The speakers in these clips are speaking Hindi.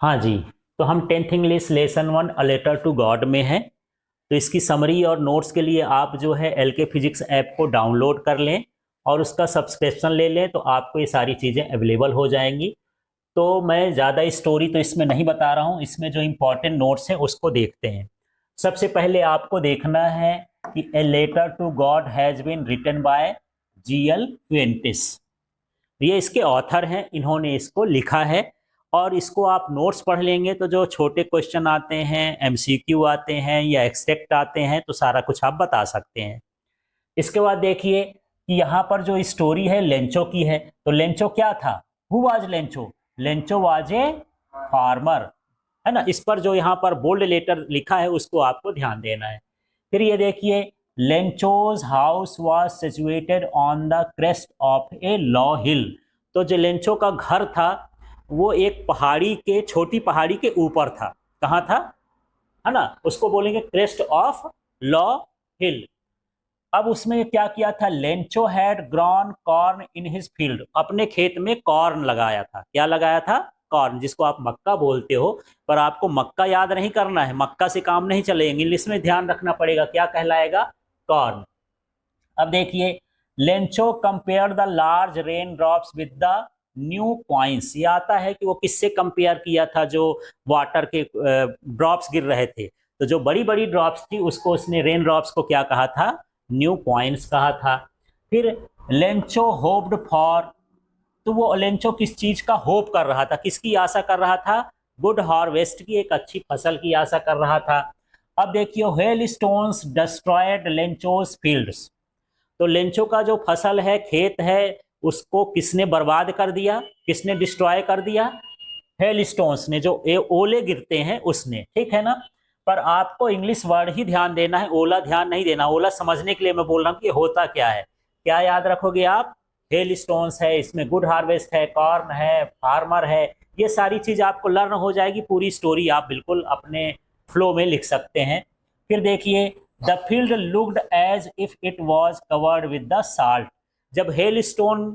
हाँ जी। तो हम 10th English lesson 1 a letter to God में हैं। तो इसकी समरी और नोट्स के लिए आप जो है एलके फिजिक्स ऐप को डाउनलोड कर लें और उसका सब्सक्रिप्शन ले लें, तो आपको ये सारी चीज़ें अवेलेबल हो जाएंगी। तो मैं ज़्यादा स्टोरी तो इसमें नहीं बता रहा हूँ, इसमें जो इम्पोर्टेंट नोट्स हैं उसको देखते हैं। सबसे पहले आपको देखना है कि a letter to God has been written by GL Fuentes. ये इसके ऑथर हैं, इन्होंने इसको लिखा है। और इसको आप नोट्स पढ़ लेंगे तो जो छोटे क्वेश्चन आते हैं, एमसीक्यू आते हैं या एक्सट्रैक्ट आते हैं, तो सारा कुछ आप बता सकते हैं। इसके बाद देखिए कि यहाँ पर जो स्टोरी है लेंचो की है। तो लेंचो क्या था? Who was Lencho? Lencho was a farmer, है ना। इस पर जो यहाँ पर बोल्ड लेटर लिखा है उसको आपको ध्यान देना है। फिर ये देखिए, Lencho's house was situated on the crest of a low hill. तो जो लेंचो का घर था वो एक पहाड़ी के, छोटी पहाड़ी के ऊपर था। कहाँ था? है ना, उसको बोलेंगे क्रेस्ट ऑफ लॉ हिल। अब उसमें क्या किया था? Lencho had grown corn in his field. अपने खेत में कॉर्न लगाया था। क्या लगाया था? कॉर्न, जिसको आप मक्का बोलते हो। पर आपको मक्का याद नहीं करना है, मक्का से काम नहीं चलेगा, इंग्लिश में ध्यान रखना पड़ेगा। क्या कहलाएगा? कॉर्न। अब देखिए, Lencho compare the large rain drops with the new coins. ये आता है कि वो किससे कंपेयर किया था? जो वाटर के ड्रॉप्स गिर रहे थे, तो जो बड़ी बड़ी ड्रॉप्स थी उसको उसने, रेन ड्रॉप्स को क्या कहा था? न्यू कॉइन्स कहा था। फिर लेंचो होप्ड फॉर। तो वो लेंचो किस चीज का होप कर रहा था, किसकी आशा कर रहा था? गुड हार्वेस्ट की, एक अच्छी फसल की आशा कर रहा था। अब देखिए, हेल स्टोन्स डिस्ट्रॉयड लेंचोस फील्ड्स। तो लेंचो का जो फसल है, खेत है, उसको किसने बर्बाद कर दिया? किसने डिस्ट्रॉय कर दिया? हेल स्टोन्स ने, जो ओले गिरते हैं उसने, ठीक है ना। पर आपको इंग्लिश वर्ड ही ध्यान देना है, ओला ध्यान नहीं देना। ओला समझने के लिए मैं बोल रहा हूँ कि होता क्या है। क्या याद रखोगे आप? हेल स्टोन्स है, इसमें गुड हार्वेस्ट है, कॉर्न है, फार्मर है। ये सारी चीज आपको लर्न हो जाएगी। पूरी स्टोरी आप बिल्कुल अपने फ्लो में लिख सकते हैं। फिर देखिए, the field looked as if it was covered with the salt. जब हेल स्टोन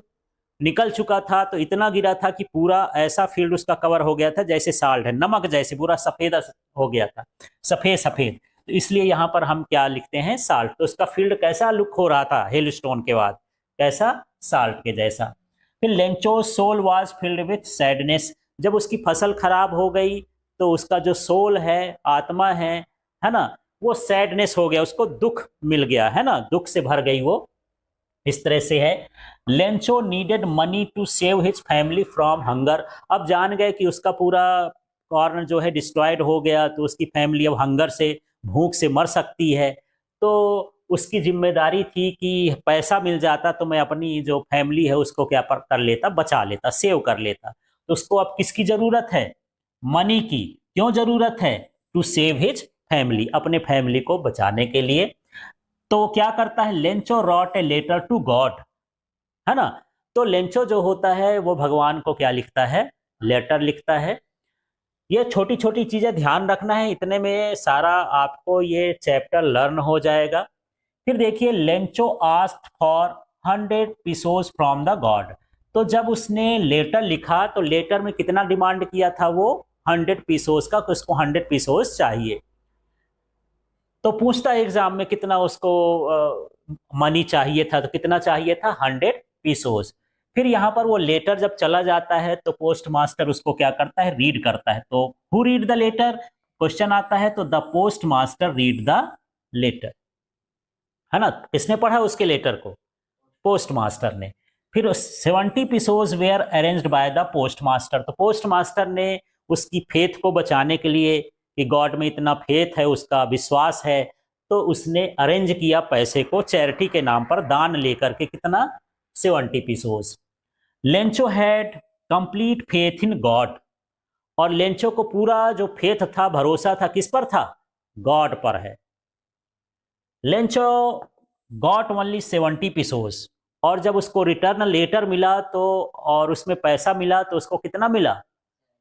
निकल चुका था तो इतना गिरा था कि पूरा ऐसा फील्ड उसका कवर हो गया था जैसे साल्ट है, नमक जैसे पूरा सफेद हो गया था, सफेद सफेद। तो इसलिए यहाँ पर हम क्या लिखते हैं? साल्ट। तो उसका फील्ड कैसा लुक हो रहा था हेल स्टोन के बाद? कैसा? साल्ट के जैसा। फिर Lencho soul was filled with sadness. जब उसकी फसल खराब हो गई तो उसका जो सोल है, आत्मा है ना, वो सैडनेस हो गया, उसको दुख मिल गया, है ना, दुख से भर गई वो। इस तरह से है। Lencho needed money to save his family from hunger. अब जान गए कि उसका पूरा कॉर्न जो है डिस्ट्रॉयड हो गया, तो उसकी फैमिली अब हंगर से, भूख से मर सकती है। तो उसकी जिम्मेदारी थी कि पैसा मिल जाता तो मैं अपनी जो फैमिली है उसको क्या कर लेता? बचा लेता, सेव कर लेता। तो उसको अब किसकी जरूरत है? मनी की। क्यों जरूरत है? टू सेव हिज फैमिली, अपने फैमिली को बचाने के लिए। तो क्या करता है? Lencho wrote a letter to God, है ना। तो लेंचो जो होता है वो भगवान को क्या लिखता है? लेटर लिखता है। ये छोटी छोटी चीजें ध्यान रखना है, इतने में सारा आपको ये चैप्टर लर्न हो जाएगा। फिर देखिए, Lencho asked for 100 pesos from the God. तो जब उसने लेटर लिखा तो लेटर में कितना डिमांड किया था वो? 100 pesos का, तो उसको 100 pesos चाहिए। तो पूछता है एग्जाम में कितना उसको मनी चाहिए था, तो कितना चाहिए था? 100 pesos। फिर यहाँ पर वो लेटर जब चला जाता है तो पोस्ट मास्टर उसको क्या करता है? रीड करता है। तो who read the letter? Question आता है तो the post master read the letter, है ना। किसने पढ़ा उसके लेटर को? पोस्ट मास्टर ने। फिर 70 pesos were arranged by the post master. तो पोस्ट मास्टर ने उसकी फेथ को बचाने के लिए, कि गॉड में इतना फेथ है, उसका विश्वास है, तो उसने अरेंज किया पैसे को चैरिटी के नाम पर दान लेकर के। कितना? 70 pesos। Lencho had complete faith in God. और लेंचो को पूरा जो फेथ था, भरोसा था, किस पर था? गॉड पर है। Lencho got only 70 pesos। और जब उसको रिटर्न लेटर मिला तो, और उसमें पैसा मिला, तो उसको कितना मिला?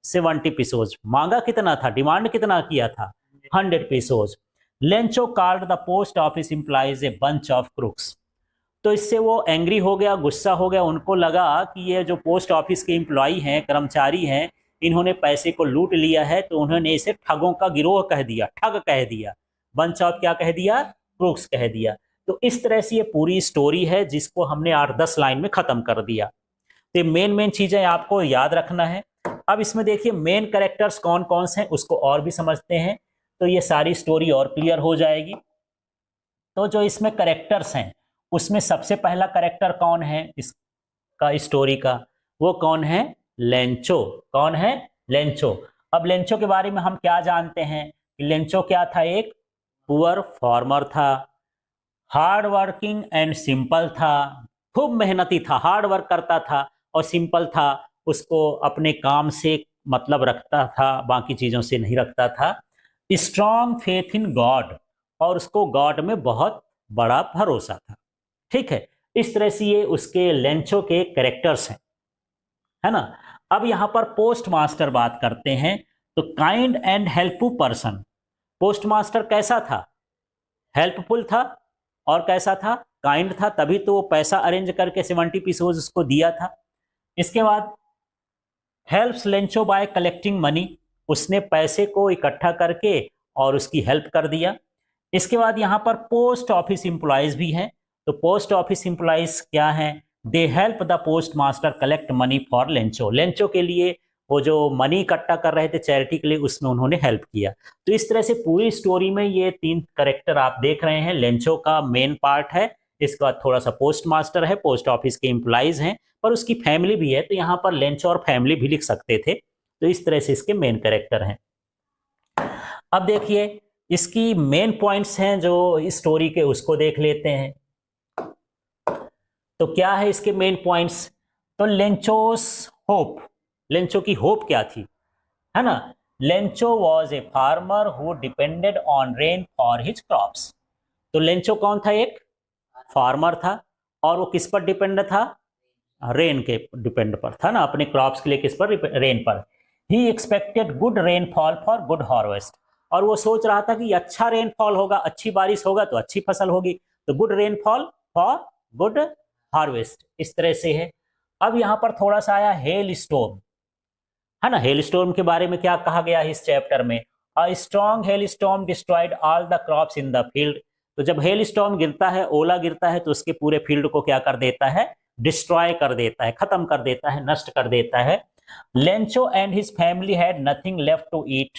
70 pesos। मांगा कितना था? डिमांड कितना किया था? 100 pesos। Lencho called the post office employees a bunch of crooks. तो इससे वो एंग्री हो गया, गुस्सा हो गया। उनको लगा कि ये जो पोस्ट ऑफिस के एम्प्लॉई हैं, कर्मचारी हैं, इन्होंने पैसे को लूट लिया है, तो उन्होंने इसे ठगों का गिरोह कह दिया, ठग कह दिया, बंच ऑफ क्या कह दिया, क्रूक्स कह दिया। तो इस तरह से ये पूरी स्टोरी है जिसको हमने 8-10 लाइन में खत्म कर दिया। तो मेन मेन चीजें आपको याद रखना है। अब इसमें देखिए मेन कैरेक्टर्स कौन कौन से हैं उसको और भी समझते हैं, तो ये सारी स्टोरी और क्लियर हो जाएगी। तो जो इसमें कैरेक्टर्स हैं उसमें सबसे पहला कैरेक्टर कौन है इसका स्टोरी का, वो कौन है, लेंचो। कौन है, लेंचो। अब लेंचो के बारे में हम क्या जानते हैं कि लेंचो क्या था, एक पुअर फार्मर था, हार्ड वर्किंग एंड सिंपल था, खूब मेहनती था, हार्ड वर्क करता था और सिंपल था, उसको अपने काम से मतलब रखता था, बाकी चीजों से नहीं रखता था। स्ट्रॉन्ग फेथ इन गॉड, और उसको गॉड में बहुत बड़ा भरोसा था। ठीक है, इस तरह से ये उसके लेंचो के कैरेक्टर्स हैं, है ना। अब यहां पर पोस्ट मास्टर बात करते हैं, तो kind and helpful person. Post master कैसा था, हेल्पफुल था, और कैसा था, काइंड था, तभी तो वो पैसा अरेंज करके 70 पीसेस उसको दिया था। इसके बाद helps Lencho bye collecting money, उसने पैसे को इकट्ठा करके और उसकी हेल्प कर दिया। इसके बाद यहाँ पर पोस्ट ऑफिस एम्प्लॉयज भी हैं, तो पोस्ट ऑफिस एम्प्लॉयज क्या हैं, they help the post master collect money for Lencho. Lencho के लिए वो जो मनी इकट्ठा कर रहे थे चैरिटी के लिए, उसमें उन्होंने हेल्प किया। तो इस तरह से पूरी स्टोरी में ये 3 कैरेक्टर आप देख रहे हैं, लेंचो का मेन पार्ट है, इसके बाद थोड़ा सा पोस्ट मास्टर है, पोस्ट ऑफिस के एम्प्लॉयज हैं, पर उसकी फैमिली भी है, तो यहाँ पर लेंचो और फैमिली भी लिख सकते थे। तो इस तरह से इसके मेन कैरेक्टर हैं। अब देखिए इसकी मेन पॉइंट्स हैं जो इस स्टोरी के, उसको देख लेते हैं। तो क्या है इसके मेन पॉइंट्स, तो लेंचोस होप, लेंचो की होप क्या थी, है ना। Lencho was a farmer who depended on rain for his crops. तो लेंचो कौन था, एक फार्मर था, और वो किस पर डिपेंड था, रेन के डिपेंड पर था ना, अपने क्रॉप्स के लिए किस पर, रेन पर। He expected good rainfall for good harvest, और वो सोच रहा था कि अच्छा रेनफॉल होगा, अच्छी बारिश होगा तो अच्छी फसल होगी, तो good rainfall for good harvest, इस तरह से है। अब यहां पर थोड़ा सा आया हेल स्टॉर्म, है ना। हेल स्टॉर्म के बारे में क्या कहा गया है इस चैप्टर में, a strong hello storm destroyed all the crops in the field. तो जब हेल स्टॉर्म गिरता है, ओला गिरता है, तो उसके पूरे फील्ड को क्या कर देता है, डिस्ट्रॉय कर देता है, खत्म कर देता है, नष्ट कर देता है। Lencho and his family had nothing left to eat,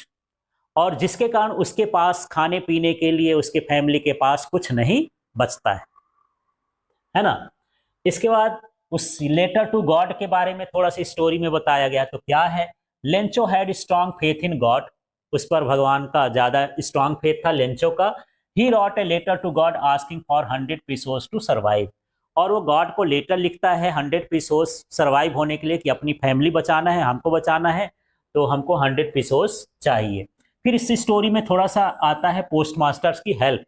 और जिसके कारण उसके पास खाने पीने के लिए, उसके फैमिली के पास कुछ नहीं बचता है ना। इसके बाद उस लेटर टू गॉड के बारे में थोड़ा सा स्टोरी में बताया गया, तो क्या है, Lencho had strong faith in God, उस पर भगवान का ज्यादा स्ट्रॉन्ग फेथ था लेंचो का। He wrote a letter to God asking for 100 pesos to survive, और वो गॉड को लेटर लिखता है 100 पीसोस सर्वाइव होने के लिए, कि अपनी फैमिली बचाना है, हमको बचाना है, तो हमको 100 पीसोस चाहिए। फिर इस स्टोरी में थोड़ा सा आता है पोस्ट मास्टर्स की हेल्प।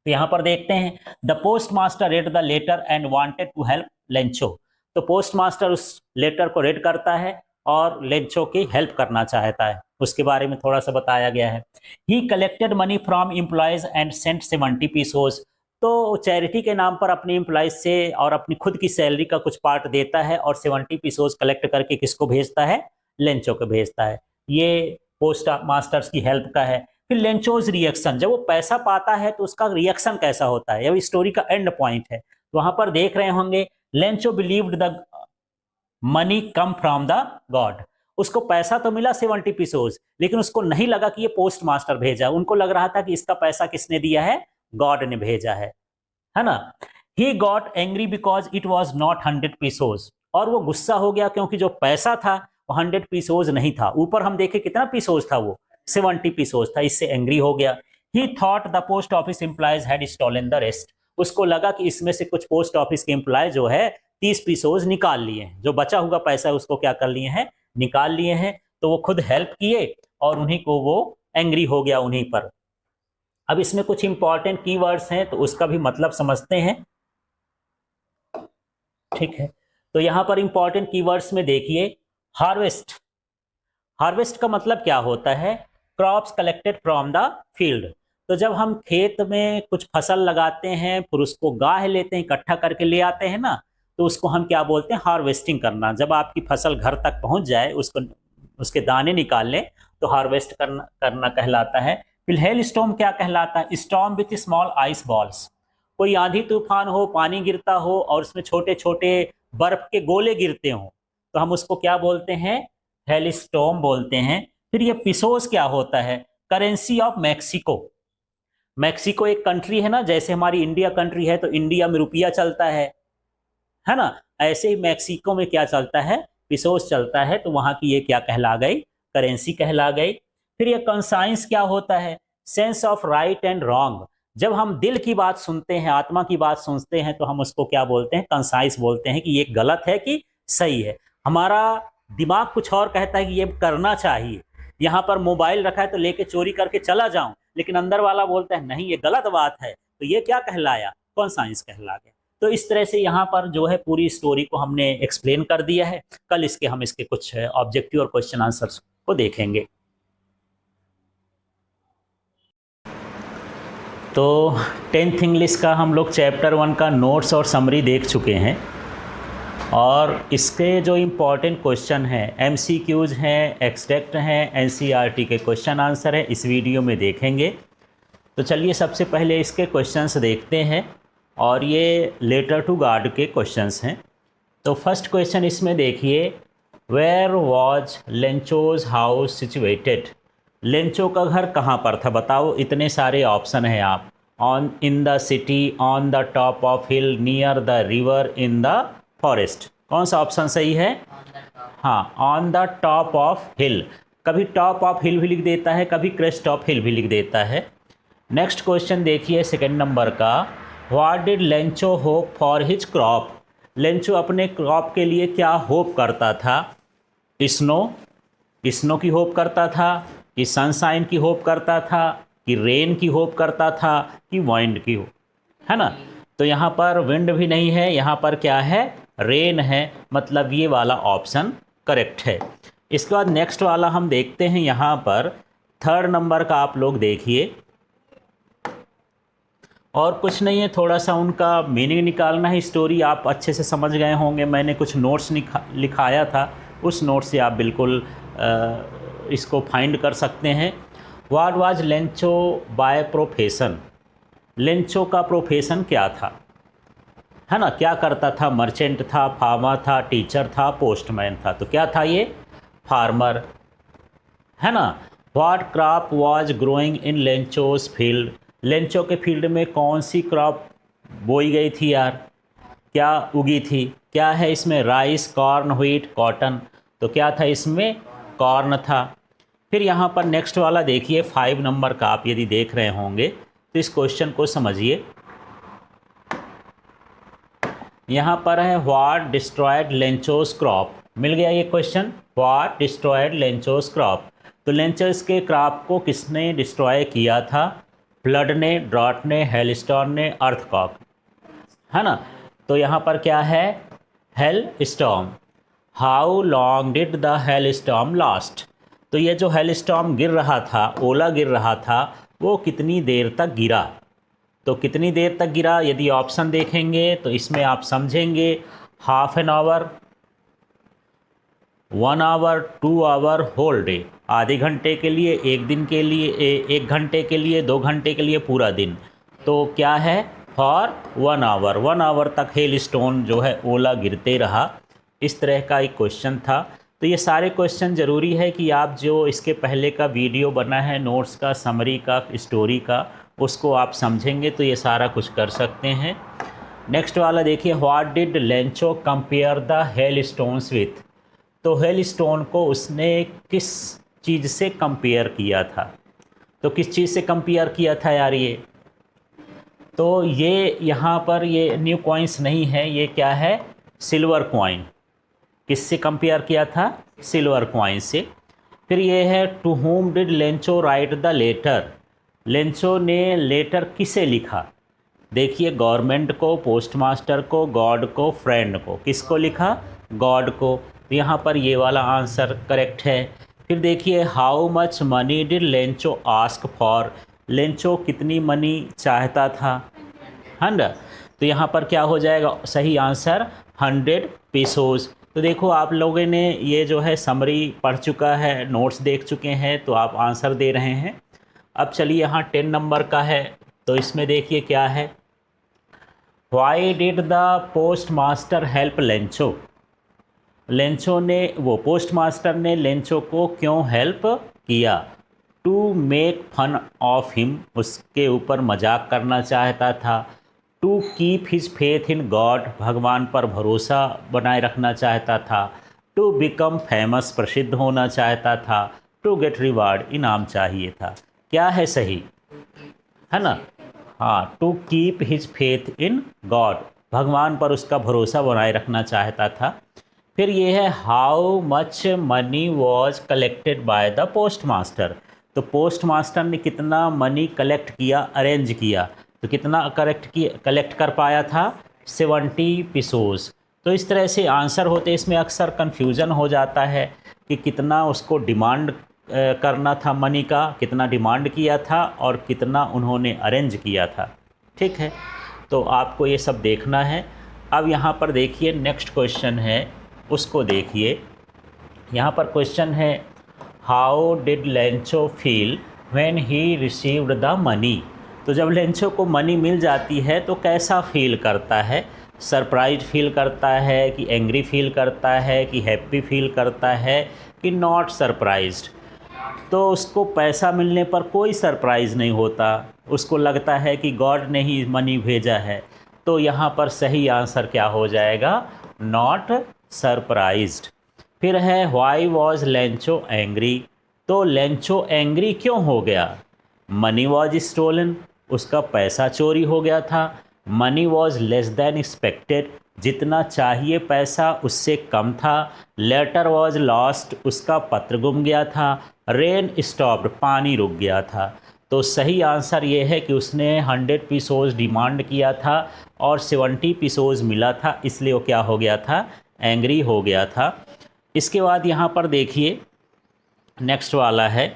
तो यहां पर देखते हैं, the post master read the letter and wanted to help Lencho. तो पोस्ट मास्टर उस लेटर को रेड करता है और लेंचो की हेल्प करना चाहता है, उसके बारे में थोड़ा सा बताया गया है। He collected money from employees and sent 70 pesos, तो चैरिटी के नाम पर अपने एम्प्लॉयज से और अपनी खुद की सैलरी का कुछ पार्ट देता है, और 70 पीसोस कलेक्ट करके किसको भेजता है, लेंचो को भेजता है। ये पोस्ट मास्टर्स की हेल्प का है। फिर लेंचोज रिएक्शन, जब वो पैसा पाता है तो उसका रिएक्शन कैसा होता है, ये स्टोरी का एंड पॉइंट है। तो वहां पर देख रहे होंगे, Lencho believed the money come from the God, उसको पैसा तो मिला 70 पीसोस, लेकिन उसको नहीं लगा कि ये पोस्ट मास्टर भेजा, उनको लग रहा था कि इसका पैसा किसने दिया है, गॉड ने भेजा है ना। He got angry because it was not 100 pesos, और वो गुस्सा हो गया क्योंकि जो पैसा था वो 100 पीसोस नहीं था, ऊपर हम देखे कितना पीसोस था, वो 70 पीसोस था, इससे एंग्री हो गया। He thought the post office employees had stolen the rest, उसको लगा कि इसमें से कुछ पोस्ट ऑफिस के एम्प्लॉय जो है 30 पीसोस निकाल लिए हैं, जो बचा हुआ पैसा उसको क्या कर लिए हैं, निकाल लिए हैं। तो वो खुद हेल्प किए और उन्हीं को वो एंग्री हो गया उन्हीं पर। अब इसमें कुछ इंपॉर्टेंट कीवर्ड्स हैं, तो उसका भी मतलब समझते हैं। ठीक है, तो यहां पर इंपॉर्टेंट कीवर्ड्स में देखिए, हार्वेस्ट, हार्वेस्ट का मतलब क्या होता है, crops collected from the field. तो जब हम खेत में कुछ फसल लगाते हैं, फिर उसको गाह लेते हैं, इकट्ठा करके ले आते हैं ना, तो उसको हम क्या बोलते हैं, हार्वेस्टिंग करना। जब आपकी फसल घर तक पहुंच जाए, उसको उसके दाने निकाल लें तो हार्वेस्ट करना कहलाता है। फिर हेल स्टॉर्म क्या कहलाता है? Storm with small ice balls. कोई आंधी तूफान हो, पानी गिरता हो और उसमें छोटे छोटे बर्फ के गोले गिरते हो तो हम उसको क्या बोलते हैं? हेल स्टॉर्म बोलते हैं। फिर ये पिसोस क्या होता है? Currency of Mexico. मैक्सिको एक कंट्री है ना, जैसे हमारी इंडिया कंट्री है तो इंडिया में रुपया चलता है ना, ऐसे ही मैक्सिको में क्या चलता है? पिसोस चलता है। तो वहां की ये क्या कहला गई? करेंसी कहला गई। फिर ये कंसाइंस क्या होता है? Sense of right and wrong. जब हम दिल की बात सुनते हैं, आत्मा की बात सुनते हैं तो हम उसको क्या बोलते हैं? कंसाइंस बोलते हैं कि ये गलत है कि सही है। हमारा दिमाग कुछ और कहता है कि ये करना चाहिए। यहाँ पर मोबाइल रखा है तो लेके चोरी करके चला जाऊं, लेकिन अंदर वाला बोलता है नहीं ये गलत बात है, तो ये क्या कहलाया? कॉन्साइंस कहला गया। तो इस तरह से यहाँ पर जो है पूरी स्टोरी को हमने एक्सप्लेन कर दिया है। कल हम इसके कुछ ऑब्जेक्टिव और क्वेश्चन आंसर्स को देखेंगे। तो 10th इंग्लिश का हम लोग चैप्टर 1 का नोट्स और समरी देख चुके हैं और इसके जो इम्पॉर्टेंट क्वेश्चन हैं, MCQs हैं, एक्सट्रैक्ट हैं, NCERT के क्वेश्चन आंसर है इस वीडियो में देखेंगे। तो चलिए सबसे पहले इसके क्वेश्चंस देखते हैं और ये लेटर टू गॉड के क्वेश्चंस हैं। तो फर्स्ट क्वेश्चन इसमें देखिए, where was Lencho's house situated? Lencho का घर कहाँ पर था बताओ? इतने सारे ऑप्शन हैं आप। On in the city, on the top of hill, near the river, in the forest. कौन सा ऑप्शन सही है? हाँ, ऑन द टॉप ऑफ हिल। कभी टॉप ऑफ हिल भी लिख देता है, कभी क्रेस्ट ऑफ हिल भी लिख देता है। नेक्स्ट क्वेश्चन देखिए सेकंड नंबर का, what did Lencho hope for his crop? Lencho अपने क्रॉप के लिए क्या होप करता था? स्नो की होप करता था, कि सनशाइन की होप करता था, कि रेन की होप करता था, कि वाइंड की होप, है ना? तो यहाँ पर विंड भी नहीं है, यहाँ पर क्या है? रेन है, मतलब ये वाला ऑप्शन करेक्ट है। इसके बाद नेक्स्ट वाला हम देखते हैं। यहाँ पर थर्ड नंबर का आप लोग देखिए, और कुछ नहीं है, थोड़ा सा उनका मीनिंग निकालना है। स्टोरी आप अच्छे से समझ गए होंगे, मैंने कुछ नोट्स लिखाया था, उस नोट से आप बिल्कुल इसको फाइंड कर सकते हैं। What was Lencho by profession? Lencho का प्रोफेशन क्या था, है ना? क्या करता था? मर्चेंट था, फार्मर था, टीचर था, पोस्टमैन था। तो क्या था ये? फार्मर, है ना? What crop was growing in Lencho's field? Lencho के फील्ड में कौन सी क्रॉप बोई गई थी यार? क्या उगी थी? क्या है इसमें? Rice, corn, wheat, cotton. तो क्या था इसमें? कॉर्न था। फिर यहाँ पर नेक्स्ट वाला देखिए 5 नंबर का, आप यदि देख रहे होंगे तो इस क्वेश्चन को समझिए। यहाँ पर है व्हाट डिस्ट्रॉयड लेंचोस क्रॉप। मिल गया ये क्वेश्चन, व्हाट डिस्ट्रॉयड लेंचोस क्रॉप। तो लेंचोस के क्रॉप को किसने डिस्ट्रॉय किया था? फ्लड ने, ड्रॉट ने, हेलस्टॉर्म ने, अर्थक्वेक, है ना? तो यहाँ पर क्या है? Hello storm. How long did the hell storm last? तो ये जो हेल स्टॉर्म गिर रहा था, ओला गिर रहा था, वो कितनी देर तक गिरा? तो कितनी देर तक गिरा? यदि ऑप्शन देखेंगे तो इसमें आप समझेंगे, half an hour, 1 hour, 2 hour, whole day. आधे घंटे के लिए, एक दिन के लिए, 1 घंटे के लिए, 2 घंटे के लिए, पूरा दिन। तो क्या है? For 1 hour. 1 आवर तक हेल स्टोन जो है ओला गिरते रहा। इस तरह का एक क्वेश्चन था। तो ये सारे क्वेश्चन ज़रूरी है कि आप जो इसके पहले का वीडियो बना है नोट्स का, समरी का, स्टोरी का, उसको आप समझेंगे तो ये सारा कुछ कर सकते हैं। नेक्स्ट वाला देखिए, what did Lencho compare the hail stones with? तो हेल स्टोन को उसने किस चीज़ से कंपेयर किया था? तो किस चीज़ से कंपेयर किया था यार ये? तो ये यहाँ पर ये न्यू कॉइन्स नहीं है, ये क्या है? Silver coin. किससे कंपेयर किया था? सिल्वर कॉइन से। फिर ये है, to whom did Lencho write the letter? Lencho ने लेटर किसे लिखा? देखिए, गवर्नमेंट को, पोस्टमास्टर को, गॉड को, फ्रेंड को। किसको लिखा? गॉड को। तो यहाँ पर ये वाला आंसर करेक्ट है। फिर देखिए, how much money did Lencho ask for? Lencho कितनी मनी चाहता था? 100। तो यहाँ पर क्या हो जाएगा सही आंसर? 100 पीसोज। तो देखो आप लोगों ने ये जो है समरी पढ़ चुका है, नोट्स देख चुके हैं, तो आप आंसर दे रहे हैं। अब चलिए यहाँ 10 नंबर का है, तो इसमें देखिए क्या है। Why did the post master help Lencho. Lencho ने, वो पोस्ट मास्टर ने लेंचो को क्यों हेल्प किया। To make fun of him, उसके ऊपर मजाक करना चाहता था। To keep his faith in God, भगवान पर भरोसा बनाए रखना चाहता था। टू बिकम फेमस, प्रसिद्ध होना चाहता था। टू गेट रिवार्ड, इनाम चाहिए था। क्या है सही, है ना। हाँ, to keep his faith in God, भगवान पर उसका भरोसा बनाए रखना चाहता था। फिर ये है how much money was collected by the post master. तो पोस्ट मास्टर ने कितना मनी कलेक्ट किया, अरेंज किया, तो कितना कलेक्ट कर पाया था, 70 पिसोस। तो इस तरह से आंसर होते, इसमें अक्सर कन्फ्यूज़न हो जाता है कि कितना उसको डिमांड करना था, मनी का कितना डिमांड किया था और कितना उन्होंने अरेंज किया था। ठीक है, तो आपको ये सब देखना है। अब यहाँ पर देखिए नेक्स्ट क्वेश्चन है, उसको देखिए। यहाँ पर क्वेश्चन है how did Lencho feel when he received the money. तो जब लेंचो को मनी मिल जाती है तो कैसा फील करता है, सरप्राइज फील करता है कि एंग्री फील करता है कि हैप्पी फील करता है कि नॉट सरप्राइज्ड। तो उसको पैसा मिलने पर कोई सरप्राइज़ नहीं होता, उसको लगता है कि गॉड ने ही मनी भेजा है। तो यहाँ पर सही आंसर क्या हो जाएगा, नॉट सरप्राइज्ड। फिर है व्हाई वॉज लेंचो एंग्री। तो लेंचो एंग्री क्यों हो गया। मनी वॉज स्टोलन, उसका पैसा चोरी हो गया था। Money was less than expected, जितना चाहिए पैसा उससे कम था। लेटर वॉज लॉस्ट, उसका पत्र गुम गया था। रेन स्टॉप्ड, पानी रुक गया था। तो सही आंसर ये है कि उसने 100 पिसोस डिमांड किया था और 70 पिसोस मिला था, इसलिए वो क्या हो गया था, एंग्री हो गया था। इसके बाद यहाँ पर देखिए नेक्स्ट वाला है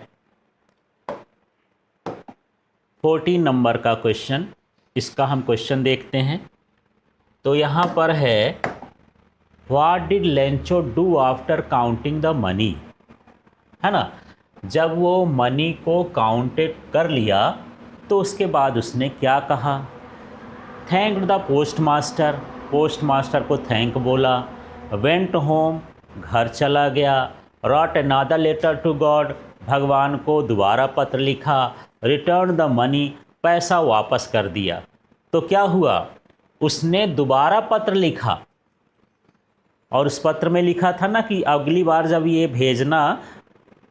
14 नंबर का क्वेश्चन। इसका हम क्वेश्चन देखते हैं। तो यहाँ पर है what did Lencho do after counting the money, है ना। जब वो मनी को काउंटेड कर लिया तो उसके बाद उसने क्या कहा। Thanked the post master, post master को थैंक बोला। वेंट होम, घर चला गया। Wrote another letter to God, भगवान को दोबारा पत्र लिखा। रिटर्न द मनी, पैसा वापस कर दिया। तो क्या हुआ, उसने दोबारा पत्र लिखा और उस पत्र में लिखा था ना कि अगली बार जब ये भेजना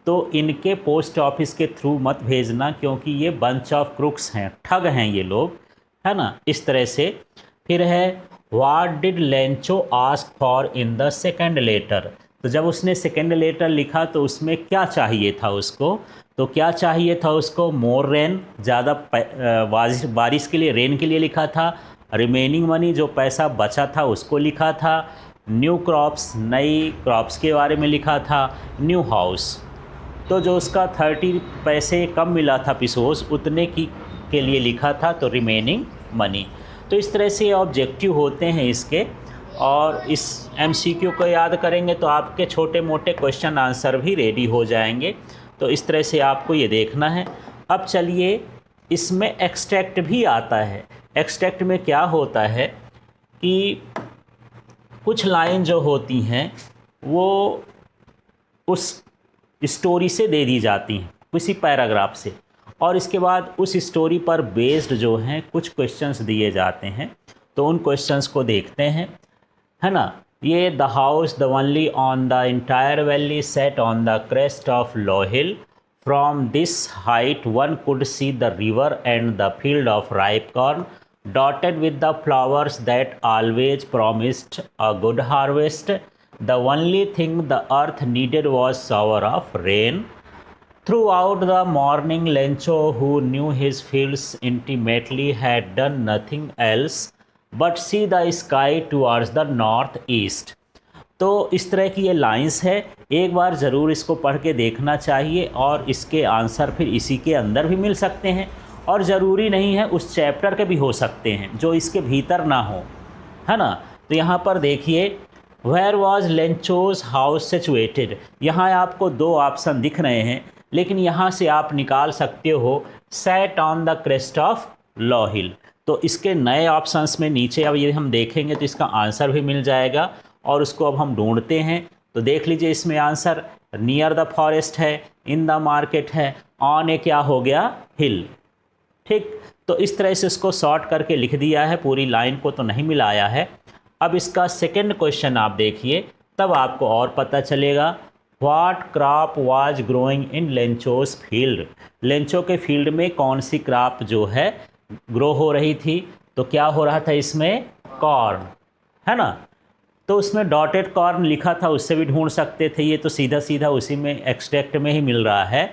तो इनके पोस्ट ऑफिस के थ्रू मत भेजना, क्योंकि ये बंच ऑफ क्रुक्स हैं, ठग हैं ये लोग, है ना, इस तरह से। फिर है what did Lencho ask for in the second letter. तो जब उसने सेकेंड लेटर लिखा तो उसमें क्या चाहिए था उसको, तो क्या चाहिए था उसको, मोर रेन, ज़्यादा बारिश के लिए, रेन के लिए लिखा था। रिमेनिंग मनी, जो पैसा बचा था उसको लिखा था। न्यू क्रॉप्स, नई क्रॉप्स के बारे में लिखा था। न्यू हाउस, तो जो उसका 30 पैसे कम मिला था पिसोस, उतने की के लिए लिखा था, तो रिमेनिंग मनी। तो इस तरह से ऑब्जेक्टिव होते हैं इसके, और इस एमसीक्यू को याद करेंगे तो आपके छोटे मोटे क्वेश्चन आंसर भी रेडी हो जाएंगे। तो इस तरह से आपको ये देखना है। अब चलिए, इसमें एक्सट्रैक्ट भी आता है। एक्सट्रैक्ट में क्या होता है कि कुछ लाइन जो होती हैं वो उस स्टोरी से दे दी जाती हैं, किसी पैराग्राफ से, और इसके बाद उस स्टोरी पर बेस्ड जो हैं कुछ क्वेश्चंस दिए जाते हैं। तो उन क्वेश्चंस को देखते हैं, है ना। ये the house the only on the entire valley set on the crest of low hill, from this height one could see the river and the field of ripe corn, dotted with the flowers that always promised a good harvest. The only thing the earth needed was shower of rain. Throughout the morning, Lencho, who knew his fields intimately, had done nothing else but see the sky towards the northeast. तो इस तरह की ये लाइंस है, एक बार ज़रूर इसको पढ़ के देखना चाहिए, और इसके आंसर फिर इसी के अंदर भी मिल सकते हैं, और ज़रूरी नहीं है उस चैप्टर के भी हो सकते हैं जो इसके भीतर ना हो, है ना। तो यहाँ पर देखिए where was Lencho's house situated. यहाँ आपको दो ऑप्शन दिख रहे हैं, लेकिन यहाँ से आप निकाल सकते हो set on the crest of low hill. तो इसके नए ऑप्शंस में नीचे अब ये हम देखेंगे तो इसका आंसर भी मिल जाएगा, और उसको अब हम ढूंढते हैं। तो देख लीजिए इसमें आंसर नियर द फॉरेस्ट है, इन द मार्केट है, ऑन ए क्या हो गया, हिल। ठीक, तो इस तरह से इसको शॉर्ट करके लिख दिया है, पूरी लाइन को तो नहीं मिलाया है। अब इसका सेकंड क्वेश्चन आप देखिए, तब आपको और पता चलेगा। What crop was growing in Lencho's field. Lencho के फील्ड में कौन सी क्रॉप जो है ग्रो हो रही थी, तो क्या हो रहा था इसमें, कॉर्न, है ना। तो उसमें डॉटेड कॉर्न लिखा था, उससे भी ढूंढ सकते थे, ये तो सीधा सीधा उसी में एक्सट्रैक्ट में ही मिल रहा है।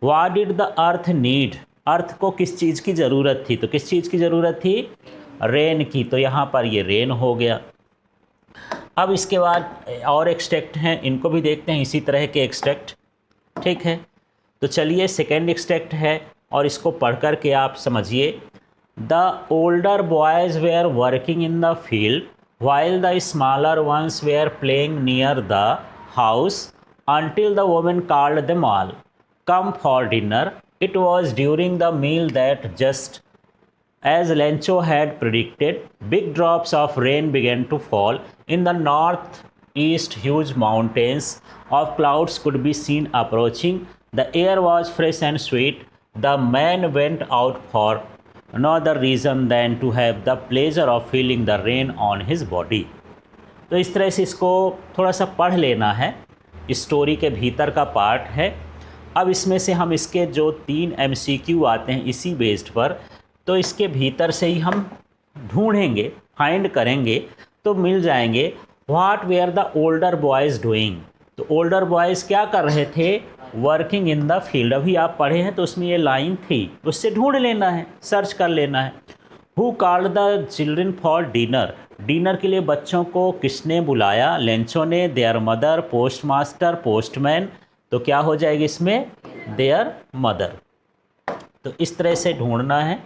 What did the earth need. Earth को किस चीज़ की ज़रूरत थी, तो किस चीज़ की ज़रूरत थी, रेन की। तो यहाँ पर ये रेन हो गया। अब इसके बाद और एक्सट्रैक्ट हैं, इनको भी देखते हैं, इसी तरह के एक्सट्रैक्ट। ठीक है, तो चलिए सेकेंड एक्सट्रैक्ट है और इसको पढ़ कर के आप समझिए। The older boys were working in the field while the smaller ones were playing near the house until the woman called them all, come for dinner. It was during the meal that, just as Lencho had predicted, big drops of rain began to fall. In the northeast, huge mountains of clouds could be seen approaching. The air was fresh and sweet. The man went out for no other reason than to have the pleasure of feeling the rain on his body. तो इस तरह से इसको थोड़ा सा पढ़ लेना है, स्टोरी के भीतर का पार्ट है। अब इसमें से हम इसके जो 3 MCQ आते हैं इसी बेस्ड पर, तो इसके भीतर से ही हम ढूंढेंगे, फाइंड करेंगे, तो मिल जाएंगे। What were the older boys doing. तो ओल्डर बॉयज़ क्या कर रहे थे, वर्किंग इन द फील्ड। अभी आप पढ़े हैं तो उसमें ये लाइन थी, उससे ढूंढ लेना है, सर्च कर लेना है। Who called the children for dinner. Dinner के लिए बच्चों को किसने बुलाया, लेंचो ने, there mother, post master, postman. तो क्या हो जाएगी इसमें, देयर मदर। तो इस तरह से ढूंढना है।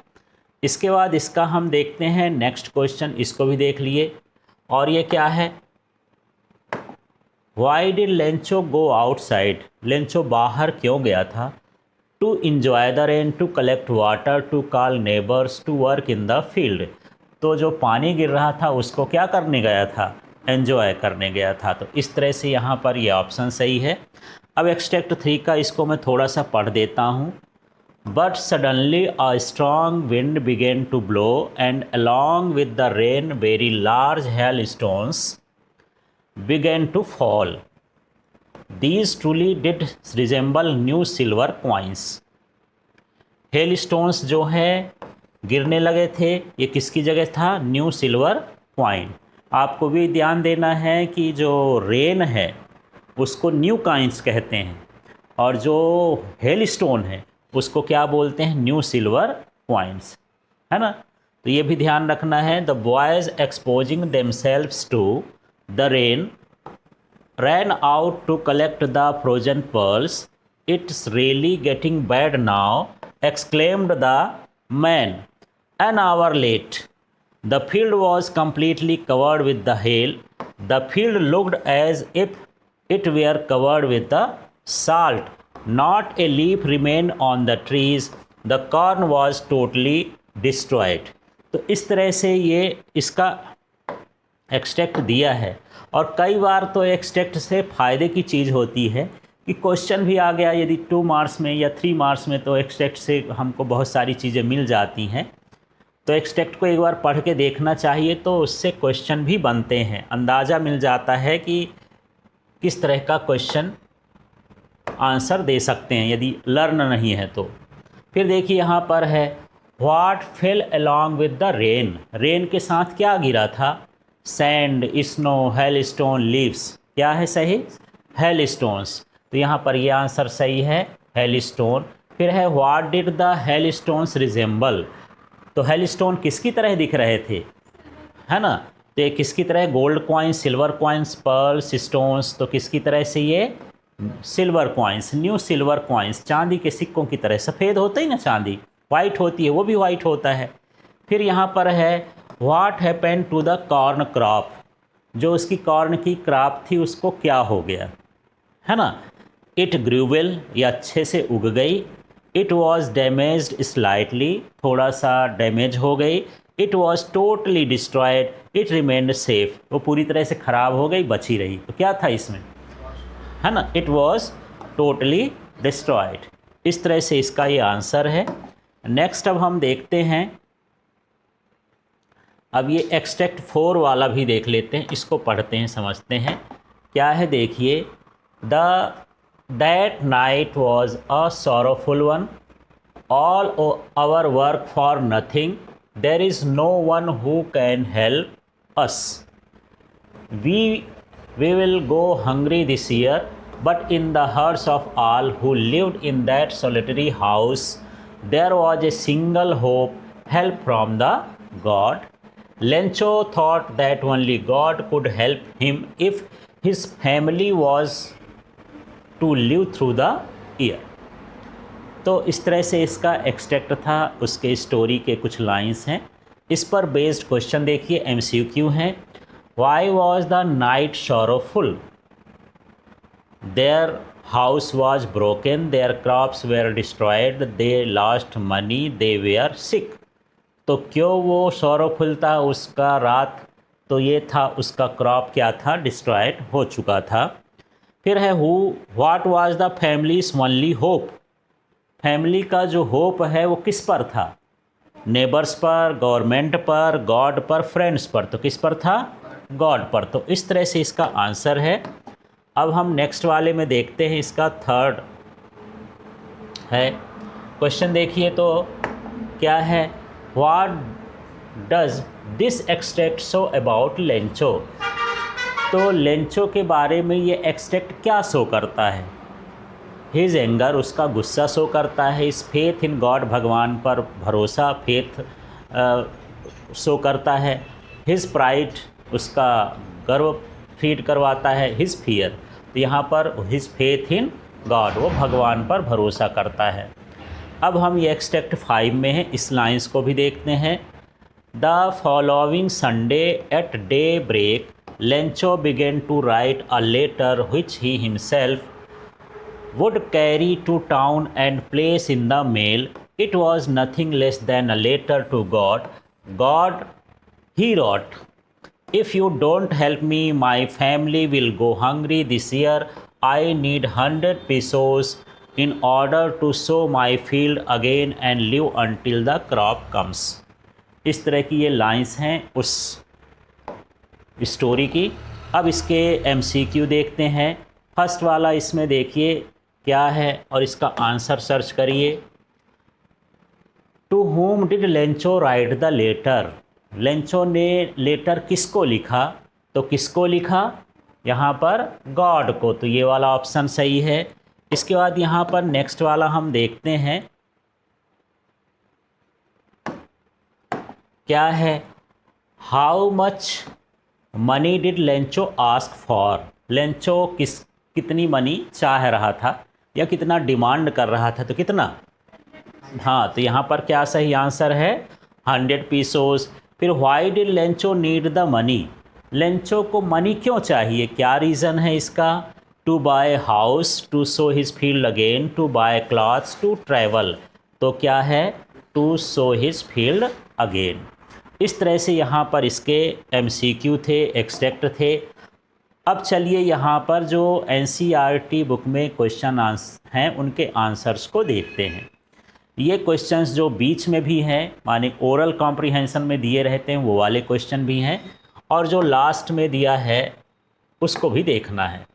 इसके बाद इसका हम देखते हैं नेक्स्ट क्वेश्चन, इसको भी देख लिए। और ये क्या है, why did Lencho go outside. Lencho बाहर क्यों गया था, to enjoy the rain, to collect water, to call neighbours, to work in the field. तो जो पानी गिर रहा था उसको क्या करने गया था, एन्जॉय करने गया था। तो इस तरह से यहाँ पर ये ऑप्शन सही है। अब एक्सट्रैक्ट 3 का इसको मैं थोड़ा सा पढ़ देता हूँ। But suddenly a strong wind began to blow and along with the rain very large hailstones began to fall. These truly did resemble new silver coins. Hail stones जो है गिरने लगे थे, ये किसकी जगह था, न्यू सिल्वर कॉइन। आपको भी ध्यान देना है कि जो रेन है उसको न्यू कॉइन्स कहते हैं, और जो हेल स्टोन है उसको क्या बोलते हैं, न्यू सिल्वर कॉइन्स, है ना। तो ये भी ध्यान रखना है। The boys exposing themselves to the rain ran out to collect the frozen pearls. It's really getting bad now, exclaimed the man. An hour late, the field was completely covered with the hail. The field looked as if it were covered with the salt. Not a leaf remained on the trees. The corn was totally destroyed. तो इस तरह से ये इसका एक्सट्रैक्ट दिया है। और कई बार तो एक्सट्रैक्ट से फ़ायदे की चीज़ होती है कि क्वेश्चन भी आ गया यदि 2 मार्क्स में या 3 मार्क्स में, तो एक्सट्रैक्ट से हमको बहुत सारी चीज़ें मिल जाती हैं। तो एक्सट्रैक्ट को एक बार पढ़ के देखना चाहिए, तो उससे क्वेश्चन भी बनते हैं, अंदाज़ा मिल जाता है कि किस तरह का क्वेश्चन आंसर दे सकते हैं यदि लर्न नहीं है तो। फिर देखिए यहाँ पर है, what fail along with the rain. Rain के साथ क्या गिरा था, sand, snow, hello stone, leaves. क्या है सही, हेल स्टोन्स। तो यहाँ पर ये आंसर सही है, हेल स्टोन। फिर है what did the hail stones resemble. तो हेल स्टोन किसकी तरह दिख रहे थे, है ना। तो ये किसकी तरह, gold coins, silver coins, pearls, stones. तो किसकी तरह से, ये silver coins, new silver coins, चांदी के सिक्कों की तरह। सफ़ेद होता ही ना चांदी, वाइट होती है, वो भी वाइट होता है। फिर यहाँ पर है what happened to the corn crop. जो उसकी कॉर्न की क्रॉप थी उसको क्या हो गया, है ना। इट ग्रू वेल, ये अच्छे से उग गई। इट वॉज डैमेज्ड स्लाइटली, थोड़ा सा डैमेज हो गई। It was totally destroyed, it remained safe, वो पूरी तरह से ख़राब हो गई, बची रही। तो क्या था इसमें, है ना, इट वॉज टोटली डिस्ट्रॉयड। इस तरह से इसका ये आंसर है। नेक्स्ट अब हम देखते हैं, अब ये एक्सट्रैक्ट 4 वाला भी देख लेते हैं, इसको पढ़ते हैं, समझते हैं क्या है। देखिए, that night was a sorrowful one, all our work for nothing, there is no one who can help us, we will go hungry this year, but in the hearts of all who lived in that solitary house there was a single hope, help from the God. Lencho thought that only God could help him if his family was to live through the year. तो इस तरह से इसका एक्सट्रैक्ट था, उसके स्टोरी के कुछ लाइंस हैं। इस पर बेस्ड क्वेश्चन देखिए, MCQ हैं। Why was the night sorrowful? Their house was broken, their crops were destroyed, they lost money, they were sick. तो क्यों वो sorrowful था उसका रात, तो ये था उसका क्रॉप क्या था, डिस्ट्रॉयड हो चुका था। फिर है what was the family's only hope? Family का जो होप है वो किस पर था, नेबर्स पर, गवर्नमेंट पर, गॉड पर, फ्रेंड्स पर। तो किस पर था, गॉड पर। तो इस तरह से इसका आंसर है। अब हम नेक्स्ट वाले में देखते हैं, इसका थर्ड है क्वेश्चन। देखिए तो क्या है, what does this extract show about Lencho. तो लेंचो के बारे में ये एक्सट्रैक्ट क्या शो करता है, हिज एंगर, उसका गुस्सा शो करता है, हिज फेथ इन गॉड, भगवान पर भरोसा, फेथ शो करता है, हिज प्राइड, उसका गर्व फीड करवाता है, हिज फियर, तो यहाँ पर हिज फेथ इन गॉड, वो भगवान पर भरोसा करता है। अब हम ये एक्सट्रैक्ट 5 में हैं, इस लाइंस को भी देखते हैं। The following Sunday at daybreak Lencho began to write a letter which he himself would carry to town and place in the mail. It was nothing less than a letter to God. God, he wrote, if you don't help me, my family will go hungry this year. I need 100 pesos in order to sow my field again and live until the crop comes. इस तरह की ये लाइंस हैं उस स्टोरी की। अब इसके MCQ देखते हैं। फर्स्ट वाला इसमें देखिए क्या है और इसका आंसर सर्च करिए। To whom did Lencho write the letter, Lencho ने लेटर किसको लिखा, तो किसको लिखा, यहाँ पर गॉड को, तो ये वाला ऑप्शन सही है। इसके बाद यहाँ पर नेक्स्ट वाला हम देखते हैं क्या है, how much money did Lencho ask for, Lencho कितनी मनी चाह रहा था या कितना डिमांड कर रहा था, तो कितना, हाँ, तो यहाँ पर क्या सही आंसर है, 100 पीसोस। फिर why did Lencho need the money, Lencho को मनी क्यों चाहिए, क्या रीज़न है इसका, to buy house, to sow his field again, to buy clothes, to travel, तो क्या है, to sow his field again. इस तरह से यहाँ पर इसके MCQ थे, एक्सट्रैक्ट थे। अब चलिए यहाँ पर जो NCERT बुक में क्वेश्चन हैं उनके आंसर्स को देखते हैं। ये क्वेश्चंस जो बीच में भी हैं, माने ओरल कॉम्प्रिहेंशन में दिए रहते हैं, वो वाले क्वेश्चन भी हैं, और जो लास्ट में दिया है उसको भी देखना है।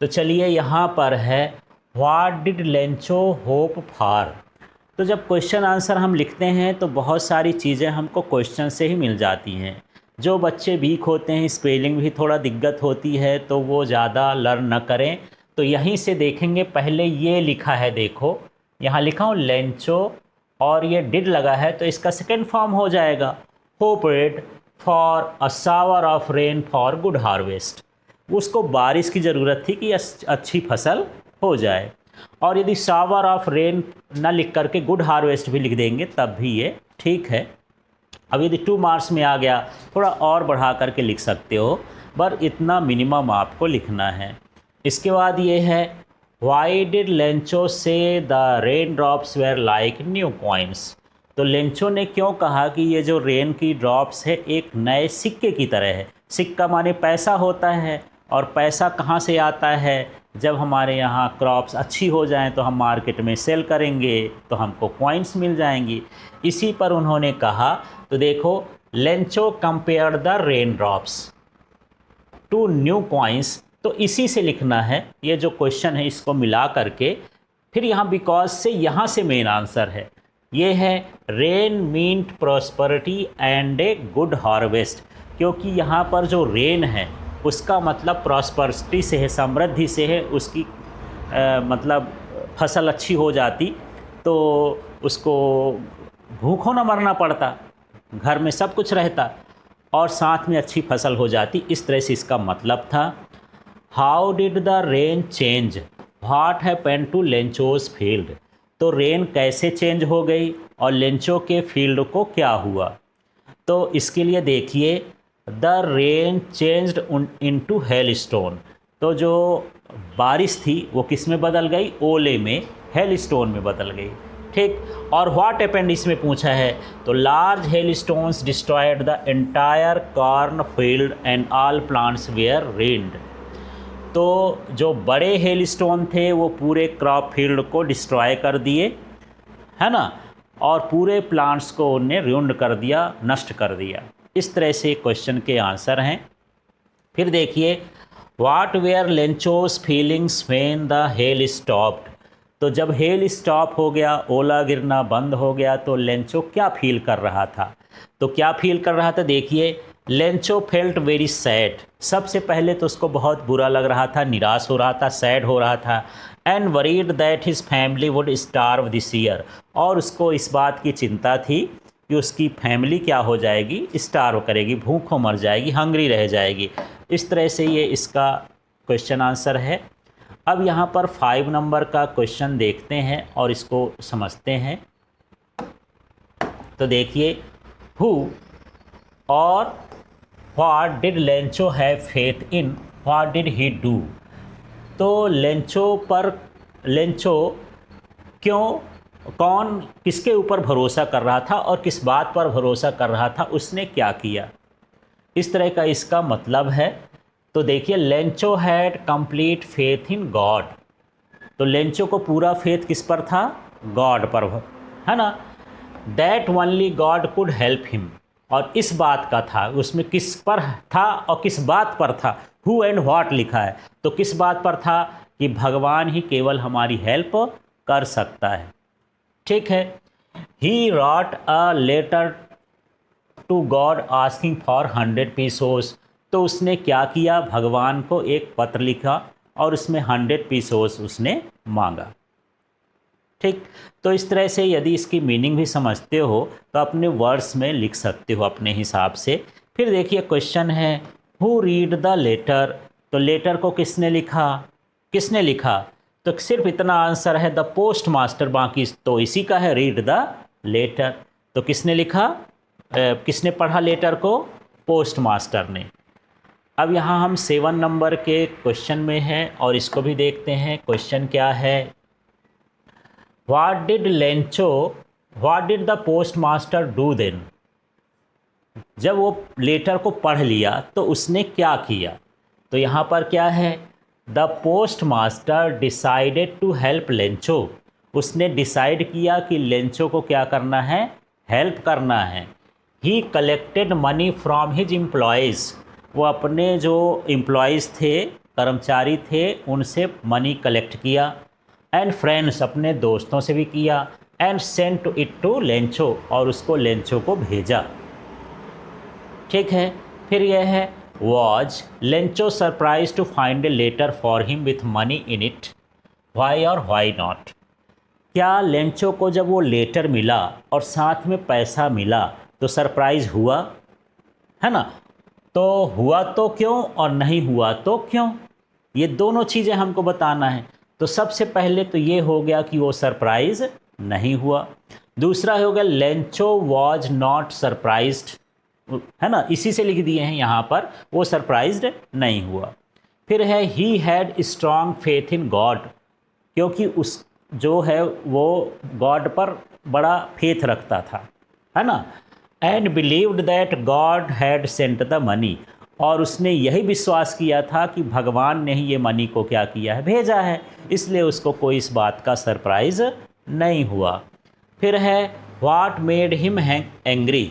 तो चलिए यहाँ पर है, what did Lencho hope for. तो जब क्वेश्चन आंसर हम लिखते हैं तो बहुत सारी चीज़ें हमको क्वेश्चन से ही मिल जाती हैं। जो बच्चे वीक होते हैं, स्पेलिंग भी थोड़ा दिक्कत होती है, तो वो ज़्यादा लर्न न करें। तो यहीं से देखेंगे, पहले ये लिखा है, देखो यहाँ लिखा हूँ लेंचो और ये डिड लगा है, तो इसका सेकेंड फॉर्म हो जाएगा hoped for a shower of rain for good harvest. उसको बारिश की ज़रूरत थी कि अच्छी फसल हो जाए, और यदि शावर ऑफ रेन न लिख करके गुड हार्वेस्ट भी लिख देंगे तब भी ये ठीक है। अब यदि 2 मार्क्स में आ गया, थोड़ा और बढ़ा करके लिख सकते हो, पर इतना मिनिमम आपको लिखना है। इसके बाद ये है why did Lencho say the raindrops were like new coins. तो लेंचो ने क्यों कहा कि ये जो रेन की ड्रॉप्स है एक नए सिक्के की तरह है। सिक्का माने पैसा होता है, और पैसा कहाँ से आता है, जब हमारे यहाँ क्रॉप्स अच्छी हो जाएं तो हम मार्केट में सेल करेंगे तो हमको कॉइन्स मिल जाएंगी। इसी पर उन्होंने कहा, तो देखो Lencho compare the raindrops to new coins, तो इसी से लिखना है। ये जो क्वेश्चन है इसको मिला करके फिर यहाँ बिकॉज से यहाँ से मेन आंसर है। ये है rain meant prosperity and a good harvest, क्योंकि यहाँ पर जो रेन है उसका मतलब प्रॉस्पेरिटी से है, समृद्धि से है। उसकी मतलब फसल अच्छी हो जाती तो उसको भूखों न मरना पड़ता, घर में सब कुछ रहता और साथ में अच्छी फसल हो जाती। इस तरह से इसका मतलब था। How did the rain change what happened to Lencho's field, तो रेन कैसे चेंज हो गई और लेंचो के फील्ड को क्या हुआ। तो इसके लिए देखिए the rain changed into hailstone, तो जो बारिश थी वो किस में बदल गई, ओले में, हेलस्टोन में बदल गई। ठीक, और व्हाट हैपेंड इसमें पूछा है, तो large hailstones destroyed the entire corn field and all plants were ruined, तो जो बड़े हेलस्टोन थे वो पूरे क्रॉप फील्ड को डिस्ट्रॉय कर दिए, है ना, और पूरे प्लांट्स को उन्हें रूइंड कर दिया, नष्ट कर दिया। इस तरह से क्वेश्चन के आंसर हैं। फिर देखिए what were Lencho's feelings when the hail stopped, तो जब हेल स्टॉप हो गया, ओला गिरना बंद हो गया, तो लेंचो क्या फील कर रहा था। तो क्या फील कर रहा था, देखिए लेंचो फेल्ट वेरी सैड, सबसे पहले तो उसको बहुत बुरा लग रहा था, निराश हो रहा था, सैड हो रहा था। And worried that his family would starve this year, और उसको इस बात की चिंता थी कि उसकी फैमिली क्या हो जाएगी, स्टार्व करेगी, भूखों मर जाएगी, हंग्री रह जाएगी। इस तरह से ये इसका क्वेश्चन आंसर है। अब यहाँ पर 5 नंबर का क्वेश्चन देखते हैं और इसको समझते हैं। तो देखिए हु और what did Lencho have faith in, what did he do, तो लेंचो क्यों, कौन किसके ऊपर भरोसा कर रहा था और किस बात पर भरोसा कर रहा था, उसने क्या किया, इस तरह का इसका मतलब है। तो देखिए Lencho had complete faith in God, तो लेंचो को पूरा फेथ किस पर था, गॉड पर, है ना। That only God could help him, और इस बात का था, उसमें किस पर था और किस बात पर था, हु एंड व्हाट लिखा है, तो किस बात पर था कि भगवान ही केवल हमारी हेल्प कर सकता है। ठीक है, he wrote a letter to God asking for 100 pesos, तो उसने क्या किया, भगवान को एक पत्र लिखा और उसमें 100 पीसोस उसने मांगा। ठीक, तो इस तरह से यदि इसकी मीनिंग भी समझते हो तो अपने वर्ड्स में लिख सकते हो अपने हिसाब से। फिर देखिए क्वेश्चन है हु रीड द लेटर, तो लेटर को किसने लिखा, तो सिर्फ इतना आंसर है द पोस्ट मास्टर, बाकी तो इसी का है रीड द लेटर। तो किसने लिखा, किसने पढ़ा लेटर को, पोस्ट मास्टर ने। अब यहाँ हम 7 नंबर के क्वेश्चन में हैं और इसको भी देखते हैं। क्वेश्चन क्या है, what did the post master do then, जब वो लेटर को पढ़ लिया तो उसने क्या किया। तो यहाँ पर क्या है, the post master decided to help Lencho, उसने डिसाइड किया कि लेंचो को क्या करना है, हेल्प करना है। He collected money from his employees, वो अपने जो एम्प्लॉयज़ थे, कर्मचारी थे, उनसे मनी कलेक्ट किया। एंड फ्रेंड्स, अपने दोस्तों से भी किया। And sent to it to Lencho, और उसको लेंचो को भेजा। ठीक है, फिर यह है was Lencho surprise to find a letter for him with money in it, why or why not, क्या लेंचो को जब वो लेटर मिला और साथ में पैसा मिला तो सरप्राइज हुआ, है ना। तो हुआ तो क्यों और नहीं हुआ तो क्यों, ये दोनों चीज़ें हमको बताना है। तो सबसे पहले तो ये हो गया कि वो सरप्राइज नहीं हुआ। दूसरा हो गया लेंचो वॉज नॉट सरप्राइज्ड, है ना, इसी से लिख दिए हैं यहाँ पर, वो सरप्राइज्ड नहीं हुआ। फिर है he had strong faith in God, क्योंकि उस जो है वो गॉड पर बड़ा फेथ रखता था, है ना। And believed that God had sent the money, और उसने यही विश्वास किया था कि भगवान ने ही ये मनी को क्या किया है, भेजा है, इसलिए उसको कोई इस बात का सरप्राइज नहीं हुआ। फिर है व्हाट मेड हिम एंग्री,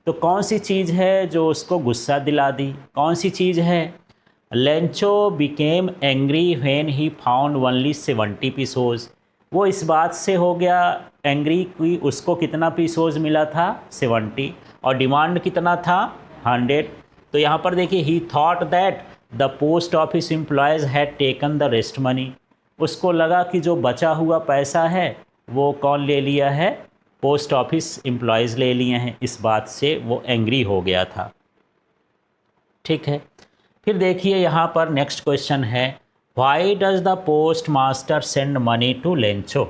तो कौन सी चीज़ है जो उसको गुस्सा दिला दी, कौन सी चीज़ है। Lencho became angry when he found only 70 pesos, वो इस बात से हो गया एंग्री कि उसको कितना पीसोज मिला था, 70, और डिमांड कितना था, 100। तो यहाँ पर देखिए ही thought that the post office employees had taken the rest money, उसको लगा कि जो बचा हुआ पैसा है वो कौन ले लिया है, पोस्ट ऑफिस एम्प्लॉयज़ ले लिए हैं, इस बात से वो एंग्री हो गया था। ठीक है, फिर देखिए यहाँ पर नेक्स्ट क्वेश्चन है why does the post master send money to Lencho,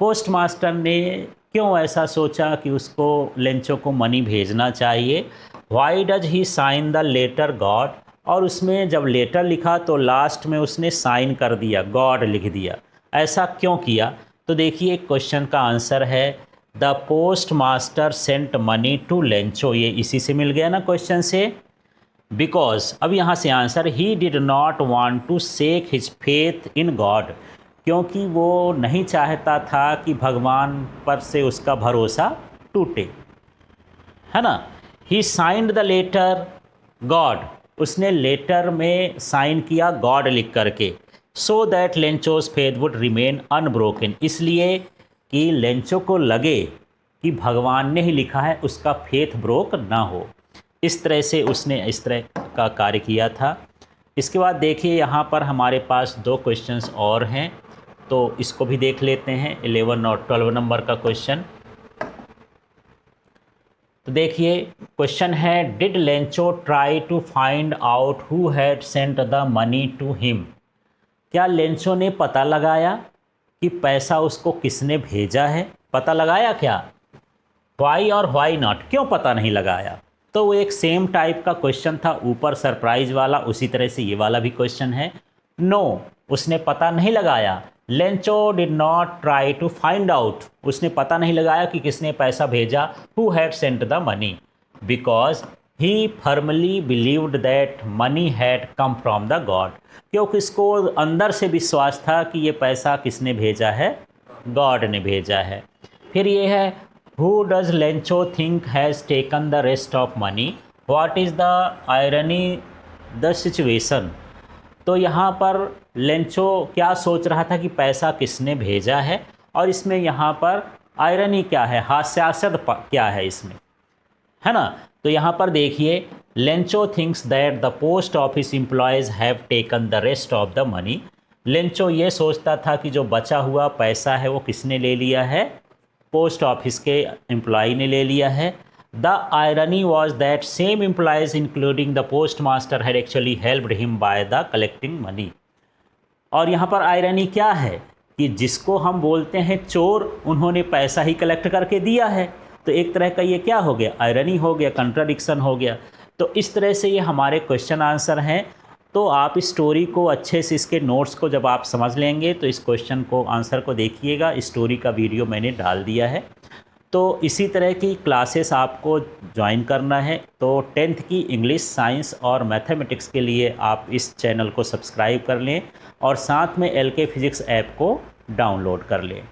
post master ने क्यों ऐसा सोचा कि उसको लेंचो को मनी भेजना चाहिए। Why does he sign the letter God, और उसमें जब लेटर लिखा तो लास्ट में उसने साइन कर दिया, गॉड लिख दिया, ऐसा क्यों किया। तो देखिए क्वेश्चन का आंसर है the post master sent money to Lencho, ये इसी से मिल गया ना क्वेश्चन से। बिकॉज, अब यहाँ से answer, he did not want to shake his faith in God, क्योंकि वो नहीं चाहता था कि भगवान पर से उसका भरोसा टूटे, है ना। He signed the letter God, उसने लेटर में साइन किया गॉड लिख करके, so that Lencho's faith would remain unbroken, इसलिए कि लेंचो को लगे कि भगवान ने ही लिखा है, उसका फेथ ब्रोक ना हो, इस तरह से उसने इस तरह का कार्य किया था। इसके बाद देखिए यहाँ पर हमारे पास 2 क्वेश्चंस और हैं, तो इसको भी देख लेते हैं, 11 और 12 नंबर का क्वेश्चन। तो देखिए क्वेश्चन है did Lencho try to find out who had sent the money to him, क्या लेंचो ने पता लगाया कि पैसा उसको किसने भेजा है, पता लगाया क्या। वाई और वाई नॉट, क्यों पता नहीं लगाया। तो वो एक सेम टाइप का क्वेश्चन था, ऊपर सरप्राइज वाला, उसी तरह से ये वाला भी क्वेश्चन है। नो, उसने पता नहीं लगाया। Lencho did not try to find out, उसने पता नहीं लगाया कि किसने पैसा भेजा, who had sent the money, because he firmly believed that money had come from the God, क्योंकि इसको अंदर से विश्वास था कि ये पैसा किसने भेजा है, गॉड ने भेजा है। फिर ये है who does Lencho think has taken the rest of money, what is the irony the situation, तो यहाँ पर लेंचो क्या सोच रहा था कि पैसा किसने भेजा है, और इसमें यहाँ पर आयरनी क्या है, हास्यास्पद क्या है इसमें, है ना। तो यहाँ पर देखिए Lencho thinks that the post office employees have taken the rest of the money, Lencho ये सोचता था कि जो बचा हुआ पैसा है वो किसने ले लिया है, पोस्ट ऑफिस के एम्प्लॉय ने ले लिया है। The irony was that same employees including the post master had actually helped him by the collecting money, और यहाँ पर आयरनी क्या है कि जिसको हम बोलते हैं चोर, उन्होंने पैसा ही कलेक्ट करके दिया है, तो एक तरह का ये क्या हो गया, आयरनी हो गया, कंट्राडिक्शन हो गया। तो इस तरह से ये हमारे क्वेश्चन आंसर हैं। तो आप इस स्टोरी को अच्छे से, इसके नोट्स को जब आप समझ लेंगे तो इस क्वेश्चन को आंसर को देखिएगा, स्टोरी का वीडियो मैंने डाल दिया है। तो इसी तरह की क्लासेस आपको ज्वाइन करना है तो 10th की इंग्लिश, साइंस और मैथमेटिक्स के लिए आप इस चैनल को सब्सक्राइब कर लें और साथ में LK फिजिक्स ऐप को डाउनलोड कर लें।